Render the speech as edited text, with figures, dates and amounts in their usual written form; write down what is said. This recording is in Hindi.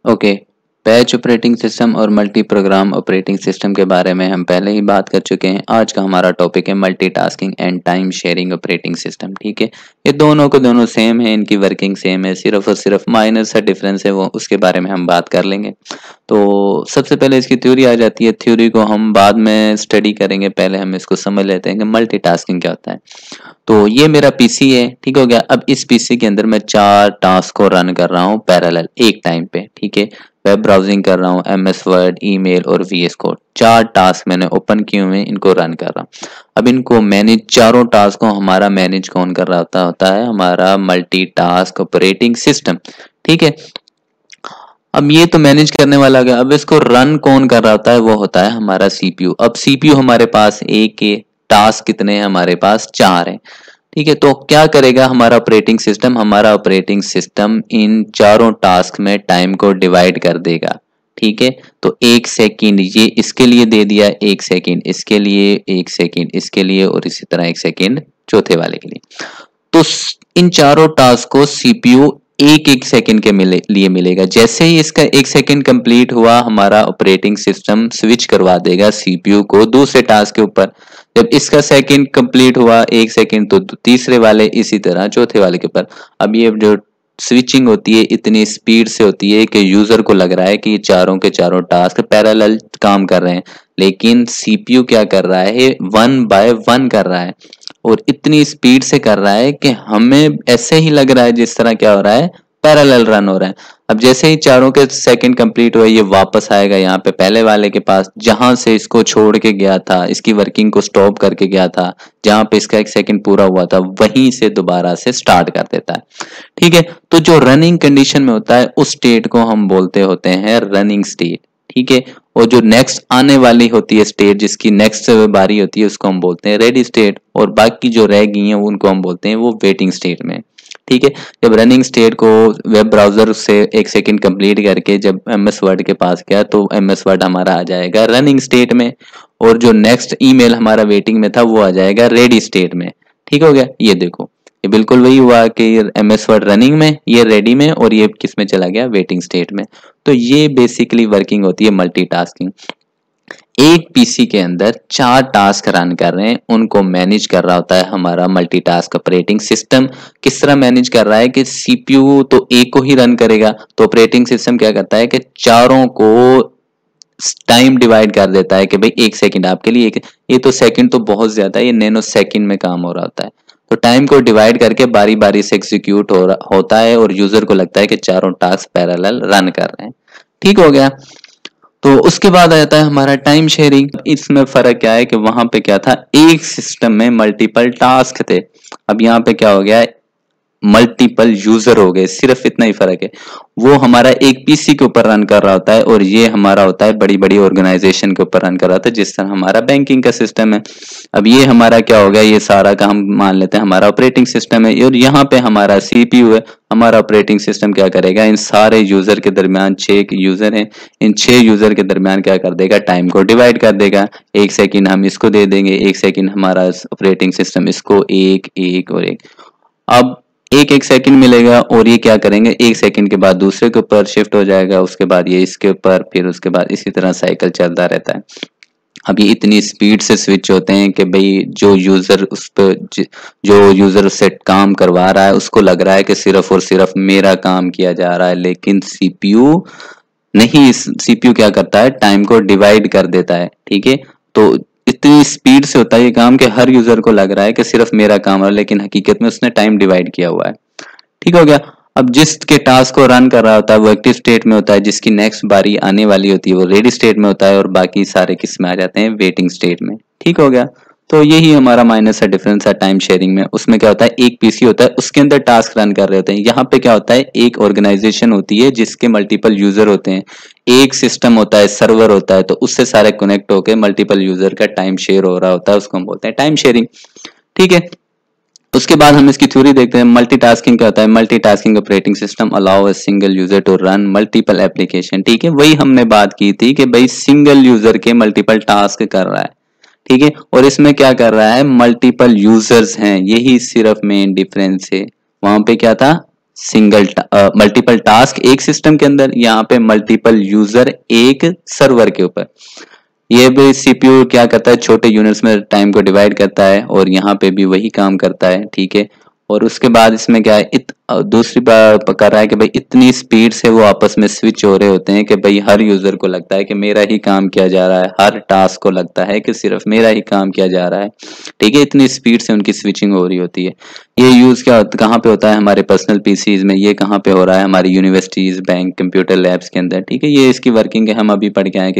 ओके। बैच ऑपरेटिंग सिस्टम और मल्टी प्रोग्राम ऑपरेटिंग सिस्टम के बारे में हम पहले ही बात कर चुके हैं। आज का हमारा टॉपिक है multitasking and time sharing operating system. ठीक है, ये दोनों को दोनों सेम है, इनकी वर्किंग सेम है, सिर्फ और सिर्फ माइनर सा डिफरेंस है, वो उसके बारे में हम बात कर लेंगे। तो सबसे पहले इसकी थ्योरी आ जाती है, थ्योरी को हम बाद में स्टडी करेंगे, पहले हम इसको समझ लेते हैं कि मल्टीटास्किंग क्या होता है। तो ये मेरा पीसी है, ठीक हो गया। अब इस पीसी के अंदर मैं 4 टास्क को रन कर रहा हूँ पैरेलल एक टाइम पे। ठीक है, वेब ब्राउजिंग कर रहा हूँ, एमएस वर्ड, ईमेल और वीएस कोड, 4 टास्क मैंने ओपन किए हुए हैं, इनको रन कर रहा हूँ। अब इनको मैनेज, चारों टास्क को हमारा मैनेज कौन कर रहा होता है हमारा मल्टीटास्क ऑपरेटिंग सिस्टम। ठीक है, अब ये तो मैनेज करने वाला गया, अब इसको रन कौन कर रहा होता है, वो होता है हमारा सीपीयू। अब सीपीयू हमारे पास एक है, टास्क कितने हैं हमारे पास, 4 है। ठीक है, तो क्या करेगा हमारा ऑपरेटिंग सिस्टम, हमारा ऑपरेटिंग सिस्टम इन चारों टास्क में टाइम को डिवाइड कर देगा। ठीक है, तो 1 सेकेंड ये इसके लिए दे दिया, 1 सेकेंड इसके लिए, 1 सेकेंड इसके लिए और इसी तरह 1 सेकेंड चौथे वाले के लिए। तो इन चारों टास्क को सीपीयू एक एक सेकंड के लिए मिलेगा। जैसे ही इसका 1 सेकंड कंप्लीट हुआ, हमारा ऑपरेटिंग सिस्टम स्विच करवा देगा सीपीयू को दूसरे टास्क के ऊपर। जब इसका सेकंड कंप्लीट हुआ 1 सेकंड, तो तीसरे वाले, इसी तरह चौथे वाले के ऊपर। अब ये जो स्विचिंग होती है इतनी स्पीड से होती है कि यूजर को लग रहा है कि ये चारों के चारों टास्क पैरेलल काम कर रहे हैं, लेकिन सीपीयू क्या कर रहा है, 1 बाय 1 कर रहा है और इतनी स्पीड से कर रहा है कि हमें ऐसे ही लग रहा है जिस तरह क्या हो रहा है, पैरेलल रन हो रहा है। अब जैसे ही चारों के सेकंड कंप्लीट हुए, ये वापस आएगा यहाँ पे पहले वाले के पास, जहां से इसको छोड़ के गया था, इसकी वर्किंग को स्टॉप करके गया था, जहां पे इसका 1 सेकंड पूरा हुआ था, वहीं से दोबारा से स्टार्ट कर देता है। ठीक है, तो जो रनिंग कंडीशन में होता है उस स्टेट को हम बोलते होते हैं रनिंग स्टेट। ठीक है, और जो नेक्स्ट आने वाली होती है स्टेट, जिसकी नेक्स्ट बारी होती है, उसको हम बोलते हैं रेडी स्टेट, और बाकी जो रह गई हैं उनको हम बोलते हैं वो वेटिंग स्टेट में। ठीक है, जब रनिंग स्टेट को वेब ब्राउजर से 1 सेकंड कंप्लीट करके जब एमएस वर्ड के पास गया, तो एमएस वर्ड हमारा आ जाएगा रनिंग स्टेट में, और जो नेक्स्ट ईमेल हमारा वेटिंग में था वो आ जाएगा रेडी स्टेट में। ठीक हो गया, ये देखो ये बिल्कुल वही हुआ कि एमएस वर्ड रनिंग में, ये रेडी में, और ये किस में चला गया, वेटिंग स्टेट में। तो ये बेसिकली वर्किंग होती है मल्टीटास्किंग। एक पीसी के अंदर 4 टास्क रन कर रहे हैं, उनको मैनेज कर रहा होता है हमारा मल्टीटास्क ऑपरेटिंग सिस्टम। किस तरह मैनेज कर रहा है कि सीपीयू तो एक को ही रन करेगा, तो ऑपरेटिंग सिस्टम क्या करता है कि चारों को टाइम डिवाइड कर देता है कि भाई 1 सेकंड आपके लिए, एक ये तो सेकंड तो बहुत ज्यादा है, ये नैनो सेकंड में काम हो रहा होता है। तो टाइम को डिवाइड करके बारी बारी से एग्जीक्यूट होता है, और यूजर को लगता है कि चारों टास्क पैरेलल रन कर रहे हैं। ठीक हो गया, तो उसके बाद आ जाता है हमारा टाइम शेयरिंग। इसमें फर्क क्या है कि वहां पे क्या था, एक सिस्टम में मल्टीपल टास्क थे, अब यहाँ पे क्या हो गया, मल्टीपल यूजर हो गए, सिर्फ इतना ही फर्क है। वो हमारा एक पीसी के ऊपर रन कर रहा होता है, और ये हमारा होता है बड़ी बड़ी ऑर्गेनाइजेशन के ऊपर रन कर रहा होता है, जिस तरह हमारा बैंकिंग का सिस्टम है। अब ये हमारा क्या हो गया, ये सारा का हम मान लेते हैं हमारा ऑपरेटिंग सिस्टम है, और यहाँ पे हमारा सीपीयू है। हमारा ऑपरेटिंग सिस्टम क्या करेगा, इन सारे यूजर के दरमियान, 6 यूजर हैं, इन 6 यूजर के दरमियान क्या कर देगा, टाइम को डिवाइड कर देगा। 1 सेकंड हम इसको दे देंगे, 1 सेकंड हमारा ऑपरेटिंग सिस्टम इसको, एक एक और एक। अब एक एक सेकंड मिलेगा, और ये क्या करेंगे, 1 सेकंड के बाद दूसरे के ऊपर शिफ्ट हो जाएगा, उसके बाद ये इसके ऊपर, फिर उसके बाद इसी तरह साइकिल चलता रहता है। अब ये इतनी स्पीड से स्विच होते हैं कि भाई जो यूजर उस पर, जो यूजर उससे काम करवा रहा है, उसको लग रहा है कि सिर्फ और सिर्फ मेरा काम किया जा रहा है, लेकिन सीपीयू नहीं, सीपीयू क्या करता है, टाइम को डिवाइड कर देता है। ठीक है, तो इतनी स्पीड से होता है ये काम कि हर यूजर को लग रहा है कि सिर्फ मेरा काम है, लेकिन हकीकत में उसने टाइम डिवाइड किया हुआ है। ठीक हो गया, अब जिसके टास्क को रन कर रहा होता है वो एक्टिव स्टेट में होता है, जिसकी नेक्स्ट बारी आने वाली होती है वो रेडी स्टेट में होता है, और बाकी सारे किस में आ जाते हैं, वेटिंग स्टेट में। ठीक हो गया, तो यही हमारा माइनस सा डिफरेंस है टाइम शेयरिंग में। उसमें क्या होता है, एक पीसी होता है, उसके अंदर टास्क रन कर रहे होते हैं। यहाँ पे क्या होता है, एक ऑर्गेनाइजेशन होती है जिसके मल्टीपल यूजर होते हैं, एक सिस्टम होता है, सर्वर होता है, तो उससे सारे कनेक्ट होकर मल्टीपल यूजर का टाइम शेयर हो रहा होता है, उसको हम बोलते हैं टाइम शेयरिंग। ठीक है, उसके बाद हम इसकी थ्योरी देखते हैं। मल्टीटास्किंग क्या होता है, multitasking operating system allow a single user to run multiple application. ठीक है, वही हमने बात की थी कि भाई सिंगल यूजर के मल्टीपल टास्क कर रहा है। ठीक है, और इसमें क्या कर रहा है, मल्टीपल यूजर्स हैं, यही सिर्फ मेन डिफरेंस है। वहां पे क्या था, सिंगल मल्टीपल टास्क एक सिस्टम के अंदर, यहाँ पे मल्टीपल यूजर एक सर्वर के ऊपर। ये भी सीपीयू क्या करता है, छोटे यूनिट्स में टाइम को डिवाइड करता है और यहाँ पे भी वही काम करता है, ठीक है। और उसके बाद इसमें क्या है, दूसरी बात कर रहा है कि भाई इतनी स्पीड से वो आपस में स्विच हो रहे होते हैं कि भाई हर यूजर को लगता है कि मेरा ही काम किया जा रहा है, हर टास्क को लगता है कि सिर्फ मेरा ही काम किया जा रहा है, ठीक है। इतनी स्पीड से उनकी स्विचिंग हो रही होती है। ये यूज कहाँ पे होता है, हमारे पर्सनल पीसीज में। ये कहाँ पे हो रहा है, हमारी यूनिवर्सिटीज, बैंक, कंप्यूटर लैब्स के अंदर, ठीक है। ये इसकी वर्किंग है, हम अभी पढ़ के आए कि